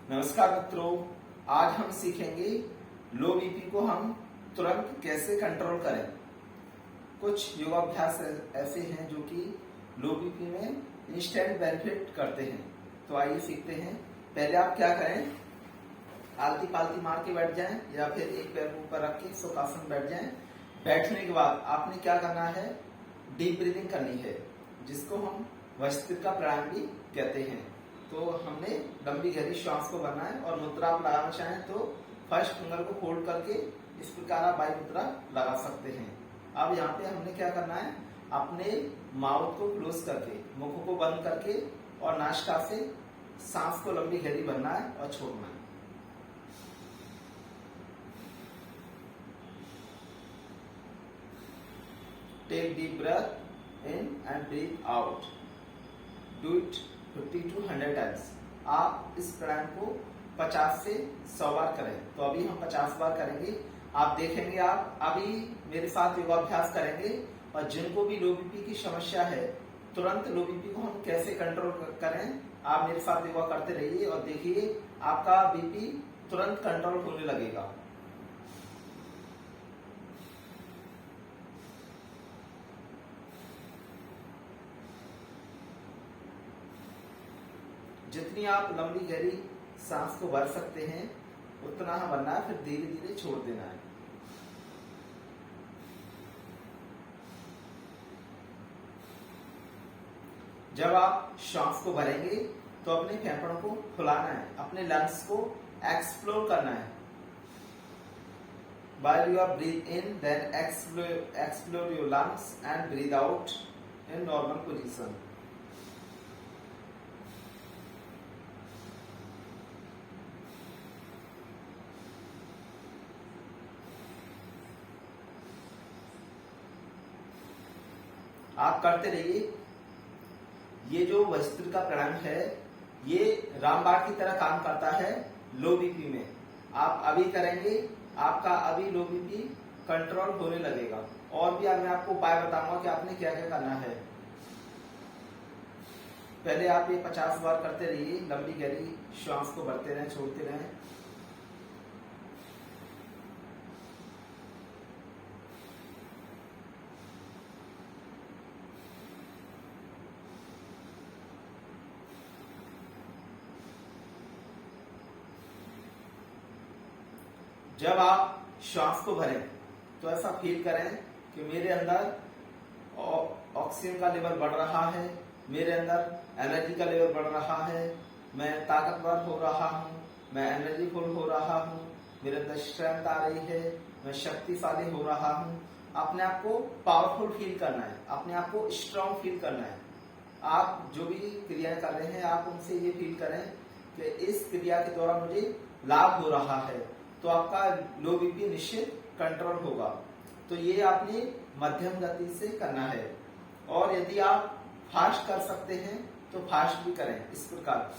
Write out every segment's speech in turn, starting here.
नमस्कार मित्रों, आज हम सीखेंगे लो बीपी को हम तुरंत कैसे कंट्रोल करें। कुछ योगाभ्यास ऐसे हैं जो कि लो बीपी में इंस्टेंट बेनिफिट करते हैं। तो आइए सीखते हैं। पहले आप क्या करें, आलती पालती मार के बैठ जाएं या फिर एक पैर ऊपर रख के सुखासन बैठ जाएं। बैठने के बाद आपने क्या करना है, डीप ब्रीदिंग करनी है, जिसको हम वज्रस्थिर प्राणायाम भी कहते हैं। तो हमने लंबी गहरी श्वास को भरना है और मुद्रा आप लगाना चाहें तो फर्स्ट फिंगर को फोल्ड करके इस प्रकार आप वायु मुद्रा लगा सकते हैं। अब यहाँ पे हमने क्या करना है, अपने माउथ को क्लोज करके, मुख को बंद करके और नासिका से सांस को लंबी गहरी भरना है और छोड़ना है। Take deep breath in and breathe out. Do it 50 to 100 times. आप इस प्राणायाम को 50 से 100 बार करें। तो अभी हम 50 बार करेंगे। आप देखेंगे, आप अभी मेरे साथ योगाभ्यास करेंगे और जिनको भी लो बीपी की समस्या है, तुरंत लो बीपी को हम कैसे कंट्रोल करें, आप मेरे साथ योगा करते रहिए और देखिए आपका बीपी तुरंत कंट्रोल होने लगेगा। जितनी आप लंबी गहरी सांस को भर सकते हैं उतना ही भरना है, फिर धीरे धीरे छोड़ देना है। जब आप श्वास को भरेंगे तो अपने फेफड़ों को फुलाना है, अपने लंग्स को एक्सप्लोर करना है। While you are breathe in, then explore your lungs and breathe out in normal position. आप करते रहिए। ये जो वज्रस्थिर का प्राणायाम है, ये रामबाण की तरह काम करता है लो बीपी में। आप अभी करेंगे, आपका अभी लो बीपी कंट्रोल होने लगेगा। और भी मैं आपको उपाय बताऊंगा कि आपने क्या क्या करना है। पहले आप ये 50 बार करते रहिए, लंबी गहरी श्वास को भरते रहें, छोड़ते रहें। जब आप श्वास को भरें तो ऐसा फील करें कि मेरे अंदर ऑक्सीजन का लेवल बढ़ रहा है, मेरे अंदर एनर्जी का लेवल बढ़ रहा है, मैं ताकतवर हो रहा हूँ, मैं एनर्जीफुल हो रहा हूँ, मेरे अंदर स्ट्रेंथ आ रही है, मैं शक्तिशाली हो रहा हूँ। अपने आप को पावरफुल फील करना है, अपने आप को स्ट्रांग फील करना है। आप जो भी क्रियाएं कर रहे हैं, आप उनसे ये फील करें कि इस क्रिया के द्वारा मुझे लाभ हो रहा है, तो आपका लो बीपी निश्चित कंट्रोल होगा। तो ये आपने मध्यम गति से करना है। और यदि आप फास्ट कर सकते हैं तो फास्ट भी करें। इस प्रकार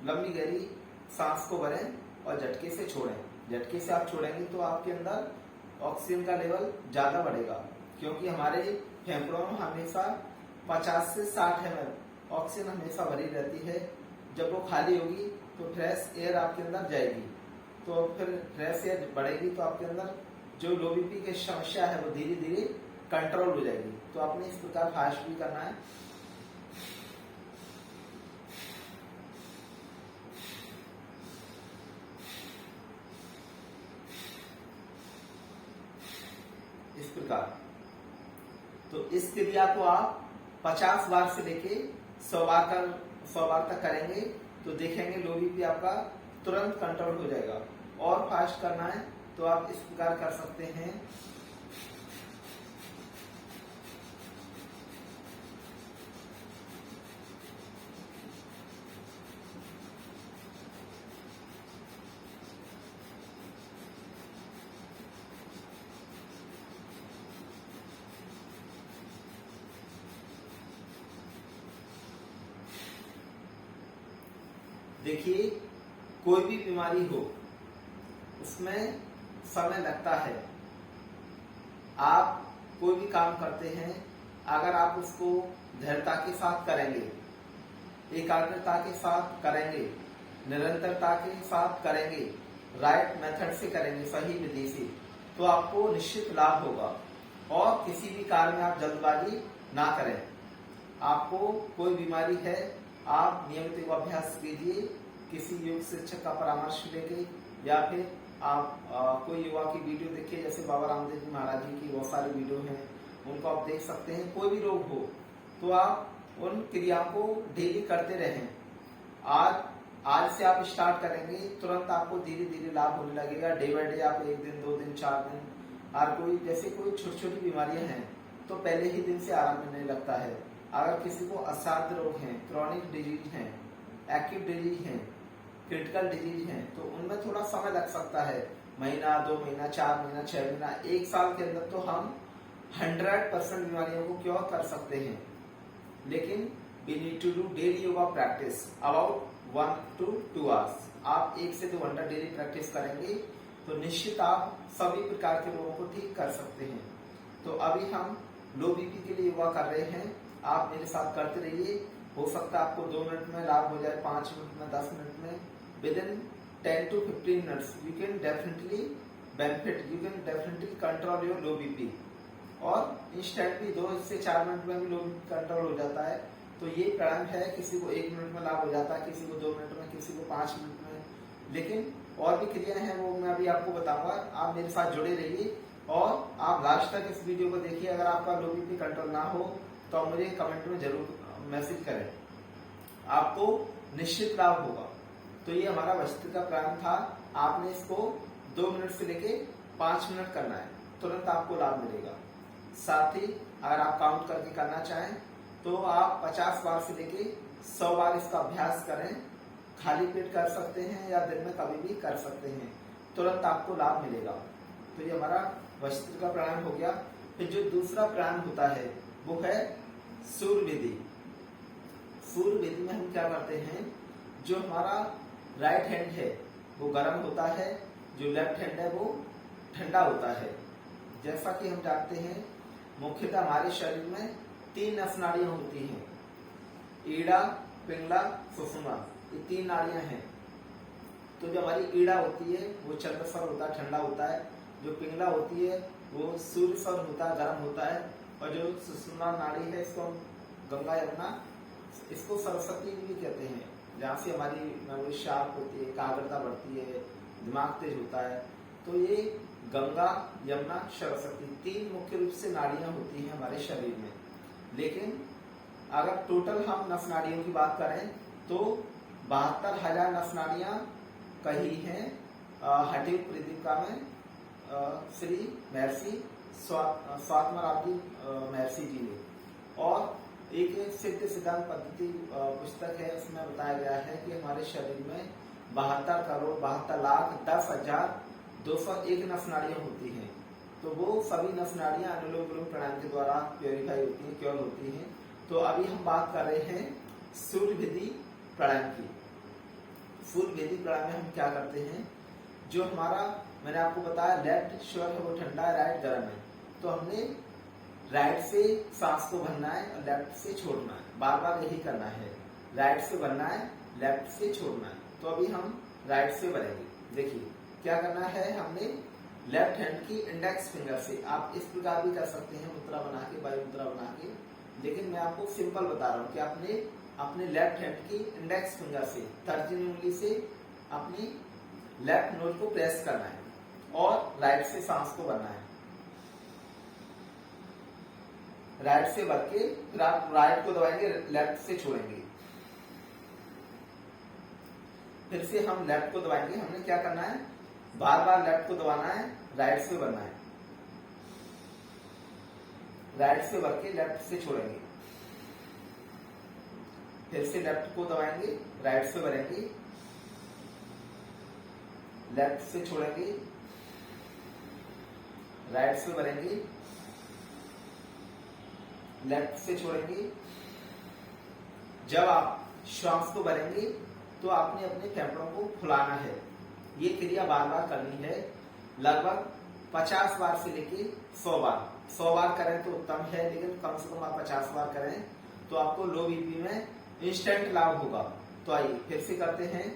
लंबी गहरी सांस को भरें और झटके से छोड़ें। झटके से आप छोड़ेंगे तो आपके अंदर ऑक्सीजन का लेवल ज्यादा बढ़ेगा, क्योंकि हमारे फेफड़ों में हमेशा 50 से 60 ml ऑक्सीजन हमेशा भरी रहती है। जब वो खाली होगी तो फ्रेश एयर आपके अंदर जाएगी, तो फिर फ्रेश एयर बढ़ेगी तो आपके अंदर जो लो बीपी की समस्या है वो धीरे धीरे कंट्रोल हो जाएगी। तो आपने इस प्रकार फास्ट भी करना है। इस प्रकार तो इस क्रिया को आप 50 बार से लेके 100 बार तक करेंगे तो देखेंगे लो बीपी आपका तुरंत कंट्रोल हो जाएगा। और फास्ट करना है तो आप इस प्रकार कर सकते हैं। देखिए, कोई भी बीमारी हो उसमें समय लगता है। आप कोई भी काम करते हैं, अगर आप उसको धैर्यता के साथ करेंगे, एकाग्रता के साथ करेंगे, निरंतरता के साथ करेंगे, राइट मेथड से करेंगे, सही विधि से, तो आपको निश्चित लाभ होगा। और किसी भी कार्य में आप जल्दबाजी ना करें। आपको कोई बीमारी है, आप नियमित योगाभ्यास कीजिए, किसी योग शिक्षक का परामर्श लेके, या फिर आप कोई योगा की वीडियो देखिए, जैसे बाबा रामदेव जी महाराज जी की बहुत सारी वीडियो हैं, उनको आप देख सकते हैं। कोई भी रोग हो तो आप उन क्रियाओं को डेली करते रहें। आज से आप स्टार्ट करेंगे, तुरंत आपको धीरे धीरे लाभ होने लगेगा। डे बाय डे आप 1 दिन, 2 दिन, 4 दिन, और कोई जैसे कोई छोटी छोटी बीमारियां हैं तो पहले ही दिन से आराम मिलने लगता है। अगर किसी को असाध्य रोग हैं, क्रॉनिक डिजीज हैं, एक्यूट डिजीज हैं, क्रिटिकल डिजीज हैं, तो उनमें थोड़ा समय लग सकता है। महीना, 2 महीना, 4 महीना, 6 महीना, 1 साल के अंदर तो हम 100% बीमारियों को क्योर कर सकते हैं। लेकिन we need to do daily yoga practice about 1 to 2 hours। आप 1 से 2 घंटा डेली प्रैक्टिस करेंगे तो निश्चित आप सभी प्रकार के रोगों को ठीक कर सकते हैं। तो अभी हम लो बीपी के लिए योगा कर रहे हैं, आप मेरे साथ करते रहिए। हो सकता है आपको 2 मिनट में लाभ हो जाए, 5 मिनट में, 10 मिनट में, within 10 to 15 minutes you can definitely benefit, you can definitely control your low BP। और इंस्टेंटली 2 से 4 मिनट में भी लो बीपी कंट्रोल हो जाता है। तो ये प्राणायाम है, किसी को 1 मिनट में लाभ हो जाता है, किसी को 2 मिनट में, किसी को 5 मिनट में, लेकिन और भी क्रियाएं हैं वो मैं अभी आपको बताऊंगा। आप मेरे साथ जुड़े रहिए और आप लास्ट तक इस वीडियो को देखिए। अगर आपका लो बीपी कंट्रोल ना हो तो आप मुझे कमेंट में जरूर मैसेज करें, आपको निश्चित लाभ होगा। तो ये हमारा भस्त्रिका प्राणायाम था। आपने इसको 2 मिनट से लेके 5 मिनट करना है, तुरंत आपको लाभ मिलेगा। साथ ही अगर आप काउंट करके करना चाहें तो आप 50 बार से लेके 100 बार इसका अभ्यास करें। खाली पेट कर सकते हैं या दिन में कभी भी कर सकते हैं, तुरंत आपको लाभ मिलेगा। तो ये हमारा भस्त्रिका प्राणायाम हो गया। फिर जो दूसरा प्राणायाम होता है वो है सूर्य विधि। सूर्य विधि में हम क्या करते हैं, जो हमारा राइट हैंड है वो गर्म होता है, जो लेफ्ट हैंड है वो ठंडा होता है। जैसा कि हम जानते हैं मुख्यतः हमारे शरीर में 3 नस नाड़ियां होती हैं, ईड़ा, पिंगला, सुषुम्ना, ये 3 नाड़ियां हैं। तो जो हमारी ईड़ा होती है वो चंद्र स्वर होता है, ठंडा होता है। जो पिंगला होती है वो सूर्य स्वर होता है, गर्म होता है। और जो सुषुम्ना नाड़ी है इसको हम गंगा यमुना, इसको सरस्वती भी कहते हैं, जहाँ से हमारी मेमोरी शार्प होती है, एकाग्रता बढ़ती है, दिमाग तेज होता है। तो ये गंगा, यमुना, सरस्वती 3 मुख्य रूप से नाड़ियां होती हैं हमारे शरीर में। लेकिन अगर टोटल हम नस नाड़ियों की बात करें तो 72,000 नस नाड़ियां कही हैं हठयोग प्रदीपिका में श्री महर्षि स्वात्माराध्य महर्षि जी ने। और एक सिद्ध सिद्धांत पद्धति पुस्तक है, उसमें बताया गया है कि हमारे शरीर में 72,10,10,201 नस नाड़ियां होती हैं। तो वो सभी नस नाड़ियां अनुलोम विलोम प्राणायाम के द्वारा प्योरीफाई होती हैं, क्योर होती हैं। तो अभी हम बात कर रहे हैं सूर्य विधि प्राणायाम की। सूर्य विधि प्राणायाम में हम क्या करते हैं, जो हमारा मैंने आपको बताया लेफ्ट स्वर है वो ठंडा है, राइट गर्म है। तो हमने राइट से सांस को भरना है और लेफ्ट से छोड़ना है, बार बार यही करना है। राइट से भरना है, लेफ्ट से छोड़ना है। तो अभी हम राइट से भरेंगे। देखिए क्या करना है, हमने लेफ्ट हैंड की इंडेक्स फिंगर से, आप इस प्रकार भी कर सकते हैं मुद्रा बना के, वायु मुद्रा बना के, लेकिन मैं आपको सिंपल बता रहा हूँ कि आपने अपने लेफ्ट हैंड की इंडेक्स फिंगर से, तर्जनी उंगली से अपनी लेफ्ट नोज को प्रेस करना है और राइट से सांस को भरना है। राइट से भर के फिर आप राइट को दबाएंगे, लेफ्ट से छोड़ेंगे। फिर से हम लेफ्ट को दबाएंगे। हमने क्या करना है, बार बार लेफ्ट को दबाना है, राइट से भरना है। राइट से भर के लेफ्ट से छोड़ेंगे। फिर से लेफ्ट को दबाएंगे, राइट से भरेंगे, लेफ्ट से छोड़ेंगे, राइट से भरेंगे, लेफ्ट से छोड़ेंगे। जब आप श्वास को भरेंगे तो आपने अपने फेफड़ों को फुलाना है। ये क्रिया बार बार करनी है, लगभग 50 बार से लेके 100 बार, 100 बार करें तो उत्तम है, लेकिन कम से कम आप 50 बार करें तो आपको लो बीपी में इंस्टेंट लाभ होगा। तो आइए फिर से करते हैं।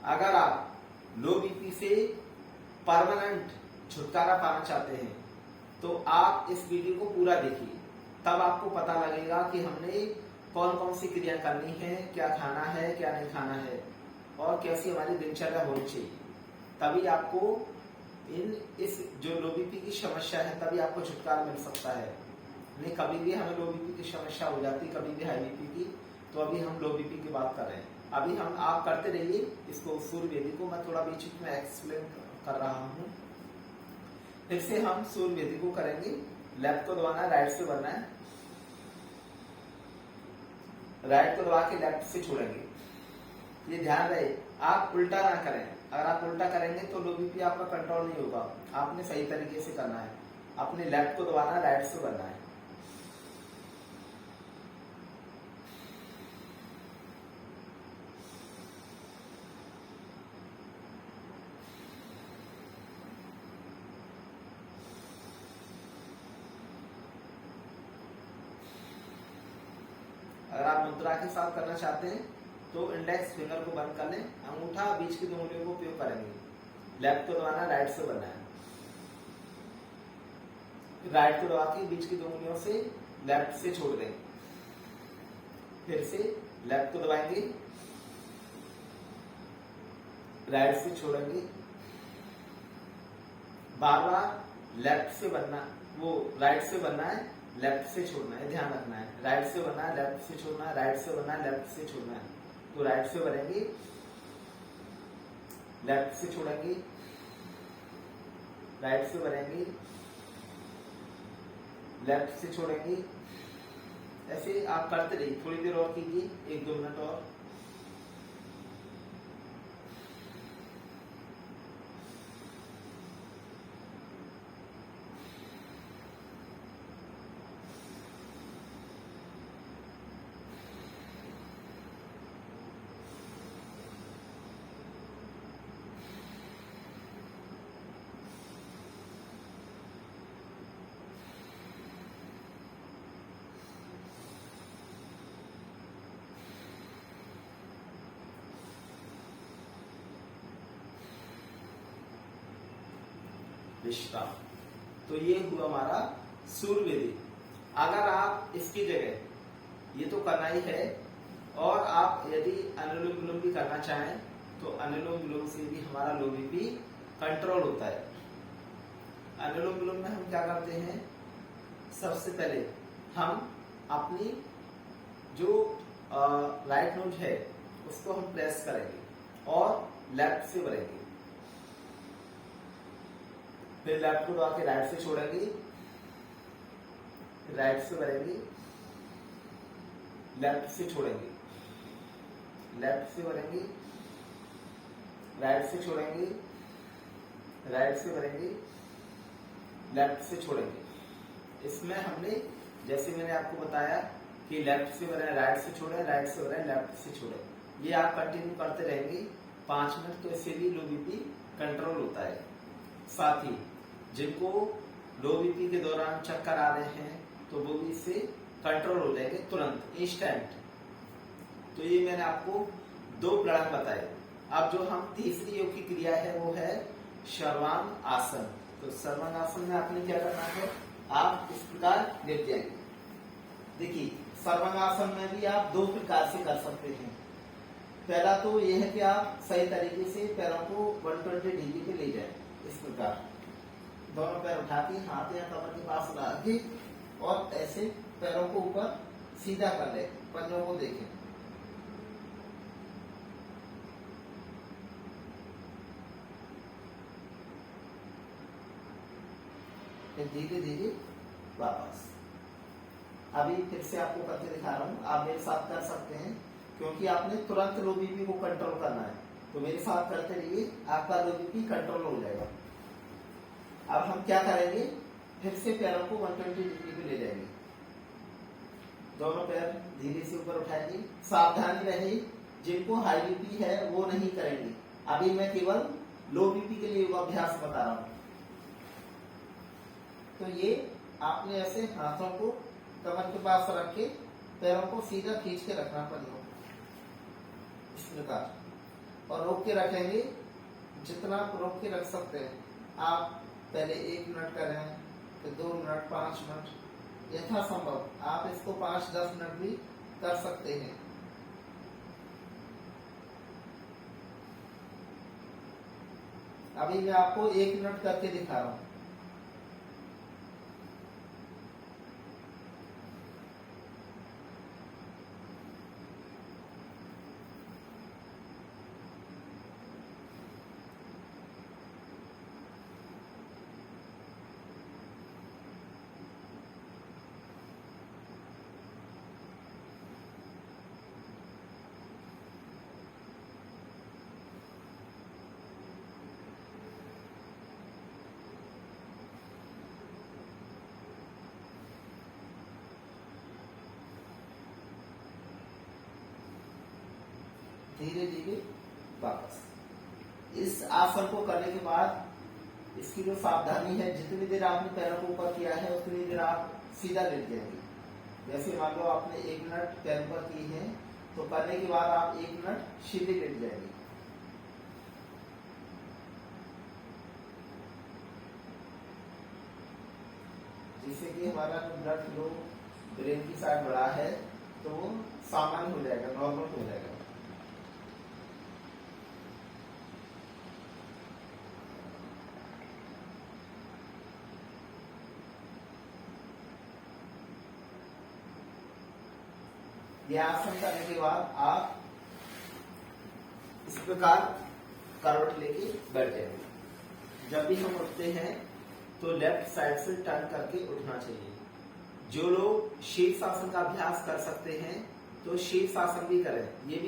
अगर आप लो बीपी से परमानेंट छुटकारा पाना चाहते हैं तो आप इस वीडियो को पूरा देखिए, तब आपको पता लगेगा कि हमने कौन कौन सी क्रिया करनी है, क्या खाना है, क्या नहीं खाना है और कैसी हमारी दिनचर्या होनी चाहिए। तभी आपको इस जो लो बीपी की समस्या है तभी आपको छुटकारा मिल सकता है। नहीं कभी भी हमें लो बीपी की समस्या हो जाती, कभी भी हाई बीपी की, तो अभी हम लो बीपी की बात कर रहे हैं। अभी हम आप करते रहिए इसको, सूर्य वेदी को मैं थोड़ा बीच में एक्सप्लेन कर रहा हूँ। फिर से हम सूर्य वेदी को करेंगे। लेफ्ट को दबाना है, राइट से बनना है। राइट को दबा के लेफ्ट से छोड़ेंगे। ये ध्यान रहे आप उल्टा ना करें, अगर आप उल्टा करेंगे तो लो बीपी आपका कंट्रोल नहीं होगा। आपने सही तरीके से करना है, अपने लेफ्ट को दबाना है, राइट से बनना है। अगर आप मुद्रा के साथ करना चाहते हैं तो इंडेक्स फिंगर को बंद कर लें, अंगूठा बीच की 2 उंगलियों को उपयोग करेंगे। लेफ्ट को दबाना, राइट से बनना है। राइट को दबा के बीच की 2 उंगलियों से लेफ्ट से छोड़ दें। फिर से लेफ्ट को दबाएंगे, राइट से छोड़ेंगे। बार बार लेफ्ट से बनना, वो राइट से बनना है, लेफ्ट से छोड़ना है, ध्यान रखना है। राइट से बनना है, लेफ्ट से छोड़ना है, राइट से बनना है, लेफ्ट से छोड़ना है। तो राइट से बनेंगे, लेफ्ट से छोड़ेंगे, राइट से बनेंगे, लेफ्ट से छोड़ेंगे। ऐसे आप करते रहिए, थोड़ी देर और कीजिए, 1-2 मिनट और। विश्राम। तो ये हुआ हमारा सूर्य वेदी। अगर आप इसकी जगह, ये तो करना ही है, और आप यदि अनुलोम विलोम भी करना चाहें तो अनुलोम विलोम से भी हमारा लो बीपी कंट्रोल होता है। अनुलोम विलोम में हम क्या करते हैं, सबसे पहले हम अपनी जो राइट नोज है उसको हम प्रेस करेंगे और लेफ्ट से भरेंगे। फिर लेफ्ट को दबा के राइट से छोड़ेंगे, राइट से भरेंगे, लेफ्ट से छोड़ेंगे, लेफ्ट से भरेंगे, राइट से छोड़ेंगे, राइट से भरेंगे, लेफ्ट से छोड़ेंगे। इसमें हमने, जैसे मैंने आपको बताया कि लेफ्ट से भरें, राइट से छोड़ें, राइट से भरें, लेफ्ट से छोड़ें। ये आप कंटिन्यू करते रहेंगे 5 मिनट, तो इससे भी लो बीपी कंट्रोल होता है। साथ ही जिनको लो बीपी के दौरान चक्कर आ रहे हैं तो वो भी इससे कंट्रोल हो जाएंगे तुरंत, इंस्टेंट। तो ये मैंने आपको 2 प्राणायाम बताए। अब जो हम तीसरी योग की क्रिया है वो है सर्वांग आसन। तो सर्वांग आसन में आपने क्या करना है, आप इस प्रकार लेट जाएंगे। देखिए सर्वांग आसन में भी आप 2 प्रकार से कर सकते हैं। पहला तो ये है कि आप सही तरीके से पैरों को 120 डिग्री पे ले जाएं, इस प्रकार दोनों पैर उठा के हाथ या कमर के पास ला के और ऐसे पैरों को ऊपर सीधा कर ले, पंजों को देखें। फिर धीरे धीरे वापस। अभी फिर से आपको करके दिखा रहा हूँ, आप मेरे साथ कर सकते हैं क्योंकि आपने तुरंत लो बीपी को कंट्रोल करना है। तो मेरे साथ करते रहिए, आपका लो बीपी कंट्रोल हो जाएगा। अब हम क्या करेंगे, फिर से पैरों को 120 डिग्री पे ले जाएंगे, दोनों पैर धीरे से ऊपर उठाएंगे। सावधानी रहे, जिनको हाई बीपी है वो नहीं करेंगे। अभी मैं केवल लो बीपी के लिए योगाभ्यास बता रहा हूं। तो ये आपने ऐसे हाथों को कमर के पास रख के पैरों को सीधा खींच के रखना पड़ेगा इस प्रकार, और रोक के रखेंगे जितना आप रोक के रख सकते हैं। आप पहले 1 मिनट करें, फिर 2 मिनट, 5 मिनट, यथासंभव आप इसको 5-10 मिनट भी कर सकते हैं। अभी मैं आपको 1 मिनट करके दिखा रहा हूं। धीरे धीरे वापस। इस आसन को करने के बाद इसकी जो सावधानी है, जितनी देर आपने पैरों को ऊपर किया है उतनी देर आप सीधा लेट जाएंगे। जैसे मान लो आपने 1 मिनट पैर ऊपर की है, तो करने के बाद आप 1 मिनट सीधे लेट जाएंगे। जिससे कि हमारा ब्लड फ्लो ब्रेन की साइड बढ़ा है तो वो सामान्य हो जाएगा, नॉर्मल हो जाएगा। यह आसन करने के बाद आप इस प्रकार करवट लेके बैठे हैं। जब भी हम उठते हैं तो लेफ्ट साइड से टर्न करके उठना चाहिए। जो लोग शीर्षासन का अभ्यास कर सकते हैं तो शीर्षासन भी करें। ये भी